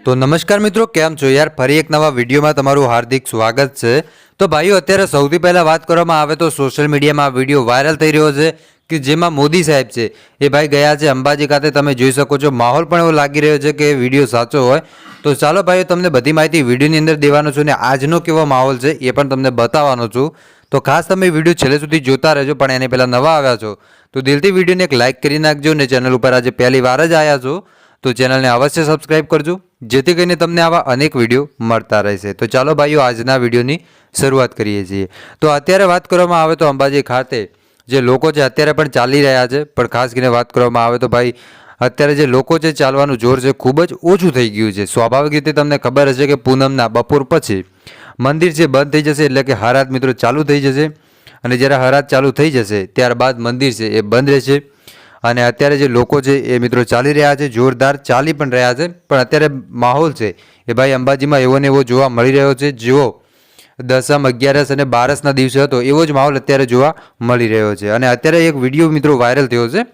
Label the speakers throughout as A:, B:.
A: तो नमस्कार मित्रों, केम छो यार। फरी एक नवा विडियो में तमारू हार्दिक स्वागत है। तो भाईओ, अत्यारे सौथी पहला बात करवामां आवे तो सोशल मीडिया में आ विडियो वायरल थई रह्यो छे कि जेमां मोदी साहेब छे ए भाई गया छे अंबाजी खाते। तमे जोई शको छो, माहौल पण एवो लागी रह्यो छे कि विडियो साचो होय। तो चालो भाईओ, तमने बधी माहिती विडियोनी अंदर देवानो छुं ने आजनो केवो माहौल छे ए पण तमने बताववानो छुं। तो खास तमे विडियो छेल्ले सुधी जोता रहेजो। पण एनी पहेला नवा आव्या छो तो दिलथी विडियोने एक लाइक करी नाखजो ने चेनल पर आज पहली वार ज आया छो तो चेनल ने अवश्य सब्सक्राइब करजो, जेथी करीने तमने आवा अनेक विडियो मळता रहेशे। तो चालो भाईओ, आजना विडियोनी शरूआत करीए छीए। तो अत्यारे बात करवामां आवे तो अंबाजी खाते जे लोको छे अत्यारे पण चाली रह्या छे। पण खास કરીને વાત કરવામાં આવે તો ભાઈ અત્યારે જે લોકો છે ચાલવાનું જોર છે ખૂબ જ ઓછું થઈ ગયું છે। સ્વાભાવિક રીતે તમને ખબર હશે કે પૂનમના બપોર પછી મંદિર છે બંધ થઈ જશે, એટલે કે હરાત મિત્રો ચાલુ થઈ જશે। અને જ્યારે હરાત ચાલુ થઈ જશે ત્યારબાદ મંદિર છે એ બંધ રહેશે। અને અત્યારે જે લોકો છે એ મિત્રો ચાલી રહ્યા છે, જોરદાર ચાલી પણ રહ્યા છે। પણ અત્યારે માહોલ છે એ ભાઈ અંબાજીમાં એવો ને એવો જોવા મળી રહ્યો છે, જેવો દસમ, 11 અને 12ના દિવસે હતો એવો જ માહોલ અત્યારે જોવા મળી રહ્યો છે। અને અત્યારે એક વિડીયો મિત્રો વાયરલ થયો છે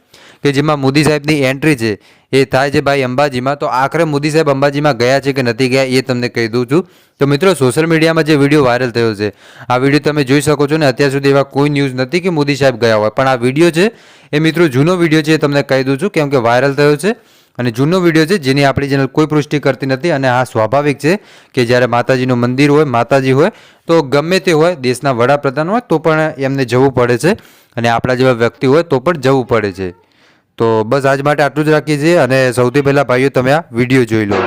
A: કે જેમાં મોદી સાહેબની એન્ટ્રી છે એ થાય છે ભાઈ અંબાજીમાં। તો આખરે મોદી સાહેબ અંબાજીમાં ગયા છે કે નથી ગયા એ તમને કહી દઉં છું। તો મિત્રો, સોશિયલ મીડિયામાં જે વિડીયો વાયરલ થયો છે આ વિડીયો તમે જોઈ શકો છો ને અત્યાર સુધી એવા કોઈ ન્યૂઝ નથી કે મોદી સાહેબ ગયા હોય। પણ આ વિડીયો છે એ મિત્રો જૂનો વિડીયો છે એ તમને કહી દઉં છું, કેમ કે વાયરલ થયો છે અને જૂનો વિડીયો છે જેની આપણી ચેનલ કોઈ પુષ્ટિ કરતી નથી। અને આ સ્વાભાવિક છે કે જ્યારે માતાજીનું મંદિર હોય, માતાજી હોય તો ગમે તે હોય, દેશના વડાપ્રધાન હોય તો પણ એમને જવું પડે છે અને આપણા જેવા વ્યક્તિ હોય તો પણ જવું પડે છે। તો બસ આજ માટે આટલું જ રાખીએ છીએ અને સૌથી પહેલાં ભાઈઓ તમે આ વિડીયો જોઈ લો।